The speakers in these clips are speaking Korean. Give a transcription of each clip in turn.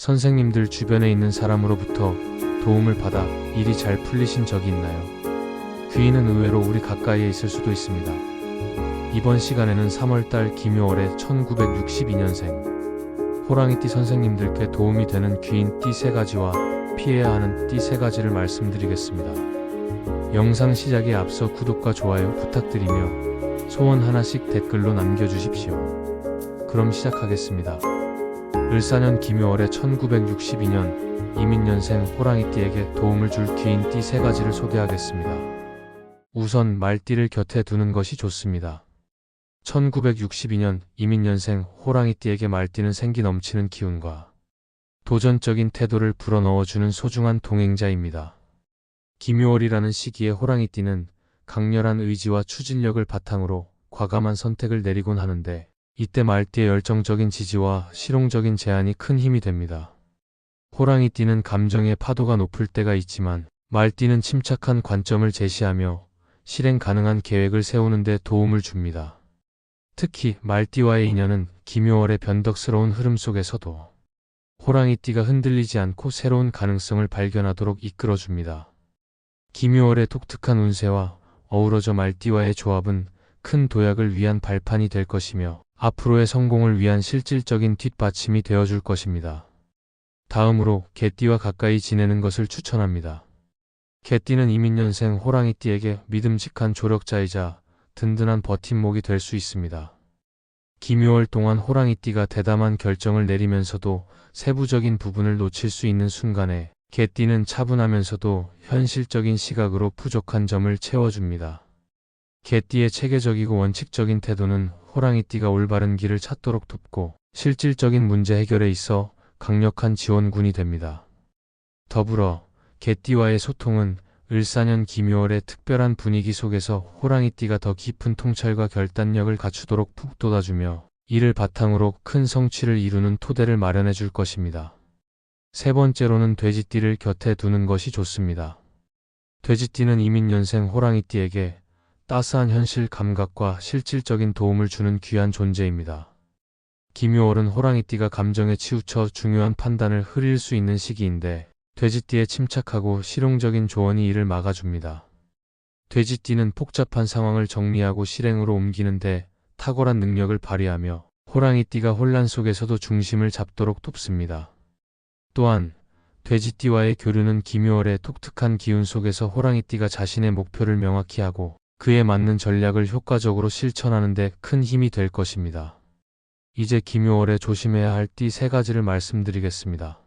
선생님들 주변에 있는 사람으로부터 도움을 받아 일이 잘 풀리신 적이 있나요? 귀인은 의외로 우리 가까이에 있을 수도 있습니다. 이번 시간에는 3월달 김효월의 1962년생 호랑이띠 선생님들께 도움이 되는 귀인 띠 3가지와 피해야 하는 띠 3가지를 말씀드리겠습니다. 영상 시작에 앞서 구독과 좋아요 부탁드리며 소원 하나씩 댓글로 남겨주십시오. 그럼 시작하겠습니다. 을사년 김효월의 1962년 이민년생 호랑이띠에게 도움을 줄 귀인 띠 3가지를 소개하겠습니다. 우선 말띠를 곁에 두는 것이 좋습니다. 1962년 이민년생 호랑이띠에게 말띠는 생기 넘치는 기운과 도전적인 태도를 불어넣어주는 소중한 동행자입니다. 김효월이라는 시기에 호랑이띠는 강렬한 의지와 추진력을 바탕으로 과감한 선택을 내리곤 하는데 이때 말띠의 열정적인 지지와 실용적인 제안이 큰 힘이 됩니다. 호랑이띠는 감정의 파도가 높을 때가 있지만 말띠는 침착한 관점을 제시하며 실행 가능한 계획을 세우는 데 도움을 줍니다. 특히 말띠와의 인연은 김효월의 변덕스러운 흐름 속에서도 호랑이띠가 흔들리지 않고 새로운 가능성을 발견하도록 이끌어줍니다. 김효월의 독특한 운세와 어우러져 말띠와의 조합은 큰 도약을 위한 발판이 될 것이며 앞으로의 성공을 위한 실질적인 뒷받침이 되어줄 것입니다. 다음으로 개띠와 가까이 지내는 것을 추천합니다. 개띠는 이민년생 호랑이띠에게 믿음직한 조력자이자 든든한 버팀목이 될 수 있습니다. 김효월 동안 호랑이띠가 대담한 결정을 내리면서도 세부적인 부분을 놓칠 수 있는 순간에 개띠는 차분하면서도 현실적인 시각으로 부족한 점을 채워줍니다. 개띠의 체계적이고 원칙적인 태도는 호랑이띠가 올바른 길을 찾도록 돕고 실질적인 문제 해결에 있어 강력한 지원군이 됩니다. 더불어 개띠와의 소통은 을사년 김효월의 특별한 분위기 속에서 호랑이띠가 더 깊은 통찰과 결단력을 갖추도록 푹 돋아주며 이를 바탕으로 큰 성취를 이루는 토대를 마련해 줄 것입니다. 세 번째로는 돼지띠를 곁에 두는 것이 좋습니다. 돼지띠는 이민년생 호랑이띠에게 따스한 현실 감각과 실질적인 도움을 주는 귀한 존재입니다. 김효월은 호랑이띠가 감정에 치우쳐 중요한 판단을 흐릴 수 있는 시기인데 돼지띠의 침착하고 실용적인 조언이 이를 막아줍니다. 돼지띠는 복잡한 상황을 정리하고 실행으로 옮기는데 탁월한 능력을 발휘하며 호랑이띠가 혼란 속에서도 중심을 잡도록 돕습니다. 또한 돼지띠와의 교류는 김효월의 독특한 기운 속에서 호랑이띠가 자신의 목표를 명확히 하고 그에 맞는 전략을 효과적으로 실천하는 데 큰 힘이 될 것입니다. 이제 김효월의 조심해야 할 띠 3가지를 말씀드리겠습니다.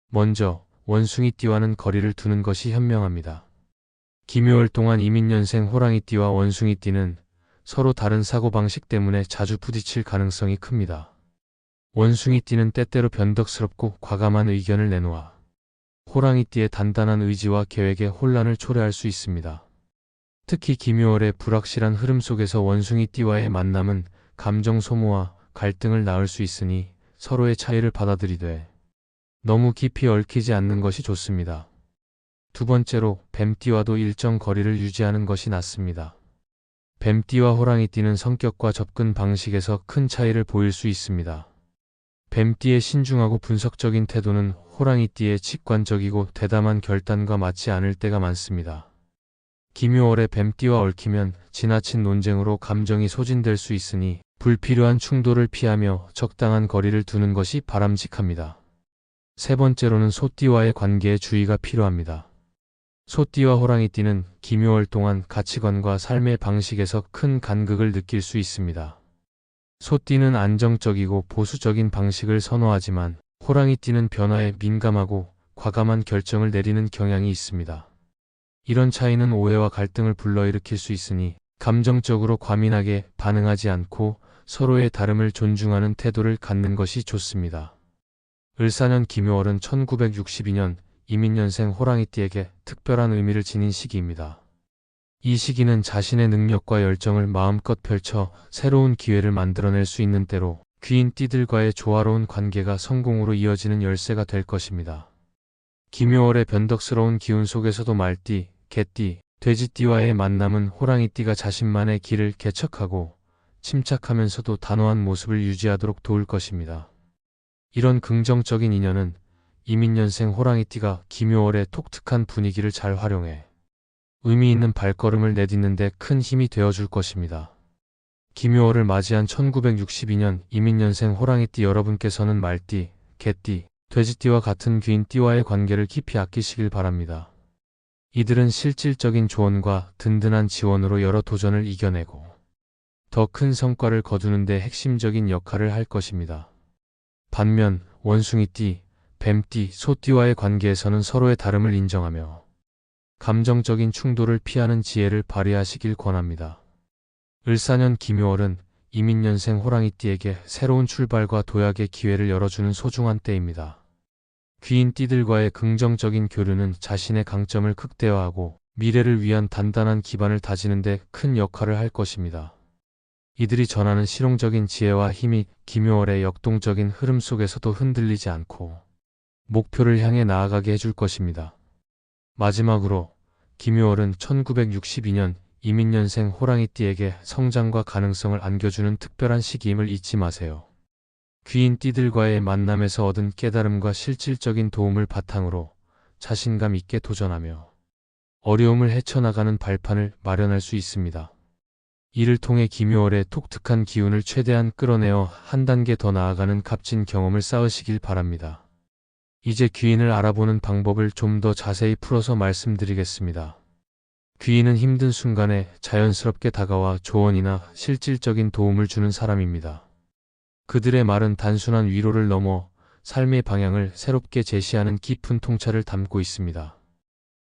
먼저 원숭이띠와는 거리를 두는 것이 현명합니다. 김효월 동안 이민년생 호랑이띠와 원숭이띠는 서로 다른 사고방식 때문에 자주 부딪힐 가능성이 큽니다. 원숭이띠는 때때로 변덕스럽고 과감한 의견을 내놓아 호랑이띠의 단단한 의지와 계획에 혼란을 초래할 수 있습니다. 특히 김효월의 불확실한 흐름 속에서 원숭이띠와의 만남은 감정 소모와 갈등을 낳을 수 있으니 서로의 차이를 받아들이되 너무 깊이 얽히지 않는 것이 좋습니다. 두 번째로 뱀띠와도 일정 거리를 유지하는 것이 낫습니다. 뱀띠와 호랑이띠는 성격과 접근 방식에서 큰 차이를 보일 수 있습니다. 뱀띠의 신중하고 분석적인 태도는 호랑이띠의 직관적이고 대담한 결단과 맞지 않을 때가 많습니다. 김효월의 뱀띠와 얽히면 지나친 논쟁으로 감정이 소진될 수 있으니 불필요한 충돌을 피하며 적당한 거리를 두는 것이 바람직합니다. 세 번째로는 소띠와의 관계에 주의가 필요합니다. 소띠와 호랑이띠는 김효월 동안 가치관과 삶의 방식에서 큰 간극을 느낄 수 있습니다. 소띠는 안정적이고 보수적인 방식을 선호하지만 호랑이띠는 변화에 민감하고 과감한 결정을 내리는 경향이 있습니다. 이런 차이는 오해와 갈등을 불러일으킬 수 있으니 감정적으로 과민하게 반응하지 않고 서로의 다름을 존중하는 태도를 갖는 것이 좋습니다. 을사년 김효월은 1962년 이민년생 호랑이띠에게 특별한 의미를 지닌 시기입니다. 이 시기는 자신의 능력과 열정을 마음껏 펼쳐 새로운 기회를 만들어낼 수 있는 때로 귀인 띠들과의 조화로운 관계가 성공으로 이어지는 열쇠가 될 것입니다. 김효월의 변덕스러운 기운 속에서도 말띠, 개띠, 돼지띠와의 만남은 호랑이띠가 자신만의 길을 개척하고 침착하면서도 단호한 모습을 유지하도록 도울 것입니다. 이런 긍정적인 인연은 이민년생 호랑이띠가 김효월의 독특한 분위기를 잘 활용해 의미 있는 발걸음을 내딛는데 큰 힘이 되어줄 것입니다. 김효월을 맞이한 1962년 이민년생 호랑이띠 여러분께서는 말띠, 개띠, 돼지띠와 같은 귀인띠와의 관계를 깊이 아끼시길 바랍니다. 이들은 실질적인 조언과 든든한 지원으로 여러 도전을 이겨내고 더 큰 성과를 거두는 데 핵심적인 역할을 할 것입니다. 반면 원숭이띠, 뱀띠, 소띠와의 관계에서는 서로의 다름을 인정하며 감정적인 충돌을 피하는 지혜를 발휘하시길 권합니다. 을사년 김효월은 이민년생 호랑이띠에게 새로운 출발과 도약의 기회를 열어주는 소중한 때입니다. 귀인띠들과의 긍정적인 교류는 자신의 강점을 극대화하고 미래를 위한 단단한 기반을 다지는 데 큰 역할을 할 것입니다. 이들이 전하는 실용적인 지혜와 힘이 김효월의 역동적인 흐름 속에서도 흔들리지 않고 목표를 향해 나아가게 해줄 것입니다. 마지막으로 김효월은 1962년 이민년생 호랑이띠에게 성장과 가능성을 안겨주는 특별한 시기임을 잊지 마세요. 귀인띠들과의 만남에서 얻은 깨달음과 실질적인 도움을 바탕으로 자신감 있게 도전하며 어려움을 헤쳐나가는 발판을 마련할 수 있습니다. 이를 통해 김효월의 독특한 기운을 최대한 끌어내어 한 단계 더 나아가는 값진 경험을 쌓으시길 바랍니다. 이제 귀인을 알아보는 방법을 좀 더 자세히 풀어서 말씀드리겠습니다. 귀인은 힘든 순간에 자연스럽게 다가와 조언이나 실질적인 도움을 주는 사람입니다. 그들의 말은 단순한 위로를 넘어 삶의 방향을 새롭게 제시하는 깊은 통찰을 담고 있습니다.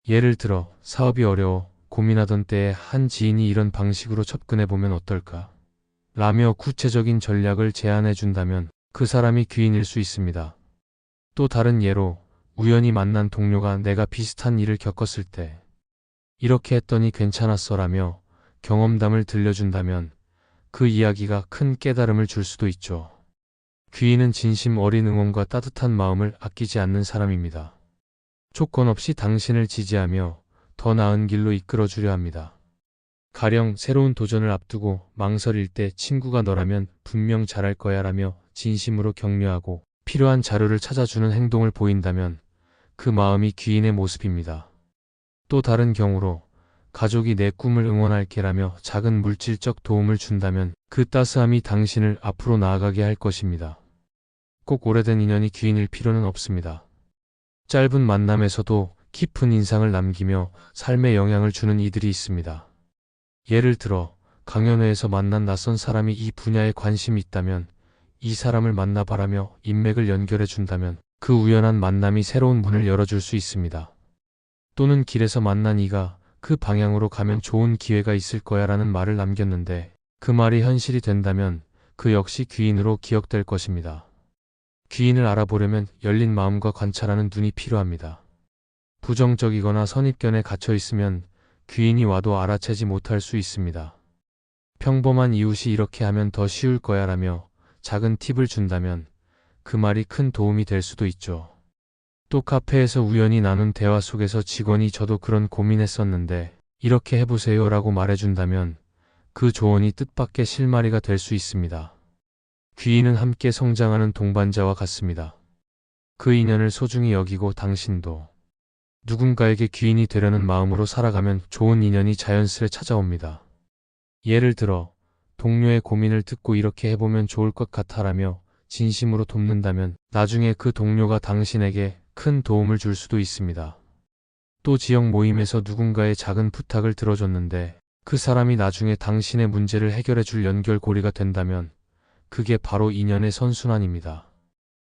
예를 들어 사업이 어려워 고민하던 때에 한 지인이 이런 방식으로 접근해보면 어떨까? 라며 구체적인 전략을 제안해준다면 그 사람이 귀인일 수 있습니다. 또 다른 예로 우연히 만난 동료가 내가 비슷한 일을 겪었을 때 이렇게 했더니 괜찮았어 라며 경험담을 들려준다면 그 이야기가 큰 깨달음을 줄 수도 있죠. 귀인은 진심 어린 응원과 따뜻한 마음을 아끼지 않는 사람입니다. 조건 없이 당신을 지지하며 더 나은 길로 이끌어주려 합니다. 가령 새로운 도전을 앞두고 망설일 때 친구가 너라면 분명 잘할 거야 라며 진심으로 격려하고 필요한 자료를 찾아주는 행동을 보인다면 그 마음이 귀인의 모습입니다. 또 다른 경우로 가족이 내 꿈을 응원할게 라며 작은 물질적 도움을 준다면 그 따스함이 당신을 앞으로 나아가게 할 것입니다. 꼭 오래된 인연이 귀인일 필요는 없습니다. 짧은 만남에서도 깊은 인상을 남기며 삶에 영향을 주는 이들이 있습니다. 예를 들어 강연회에서 만난 낯선 사람이 이 분야에 관심이 있다면 이 사람을 만나봐라며 인맥을 연결해 준다면 그 우연한 만남이 새로운 문을 열어줄 수 있습니다. 또는 길에서 만난 이가 그 방향으로 가면 좋은 기회가 있을 거야 라는 말을 남겼는데 그 말이 현실이 된다면 그 역시 귀인으로 기억될 것입니다. 귀인을 알아보려면 열린 마음과 관찰하는 눈이 필요합니다. 부정적이거나 선입견에 갇혀 있으면 귀인이 와도 알아채지 못할 수 있습니다. 평범한 이웃이 이렇게 하면 더 쉬울 거야 라며 작은 팁을 준다면 그 말이 큰 도움이 될 수도 있죠. 또 카페에서 우연히 나눈 대화 속에서 직원이 저도 그런 고민했었는데 이렇게 해보세요 라고 말해준다면 그 조언이 뜻밖의 실마리가 될 수 있습니다. 귀인은 함께 성장하는 동반자와 같습니다. 그 인연을 소중히 여기고 당신도 누군가에게 귀인이 되려는 마음으로 살아가면 좋은 인연이 자연스레 찾아옵니다. 예를 들어 동료의 고민을 듣고 이렇게 해보면 좋을 것 같아라며 진심으로 돕는다면 나중에 그 동료가 당신에게 큰 도움을 줄 수도 있습니다. 또 지역 모임에서 누군가의 작은 부탁을 들어줬는데 그 사람이 나중에 당신의 문제를 해결해 줄 연결고리가 된다면 그게 바로 인연의 선순환입니다.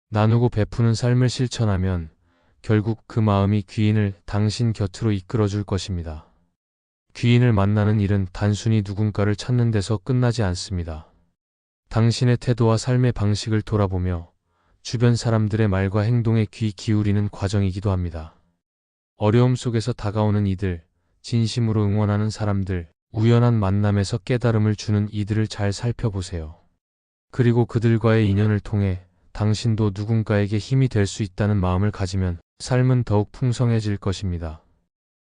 나누고 베푸는 삶을 실천하면 결국 그 마음이 귀인을 당신 곁으로 이끌어줄 것입니다. 귀인을 만나는 일은 단순히 누군가를 찾는 데서 끝나지 않습니다. 당신의 태도와 삶의 방식을 돌아보며 주변 사람들의 말과 행동에 귀 기울이는 과정이기도 합니다. 어려움 속에서 다가오는 이들, 진심으로 응원하는 사람들, 우연한 만남에서 깨달음을 주는 이들을 잘 살펴보세요. 그리고 그들과의 인연을 통해 당신도 누군가에게 힘이 될 수 있다는 마음을 가지면 삶은 더욱 풍성해질 것입니다.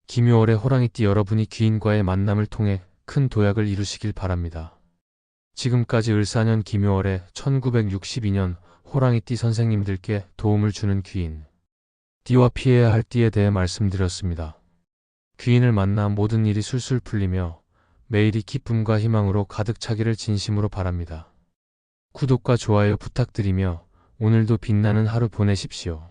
김효월의 호랑이띠 여러분이 귀인과의 만남을 통해 큰 도약을 이루시길 바랍니다. 지금까지 을사년 김효월의 1962년 호랑이띠 선생님들께 도움을 주는 귀인 띠와 피해야 할 띠에 대해 말씀드렸습니다. 귀인을 만나 모든 일이 술술 풀리며 매일이 기쁨과 희망으로 가득 차기를 진심으로 바랍니다. 구독과 좋아요 부탁드리며 오늘도 빛나는 하루 보내십시오.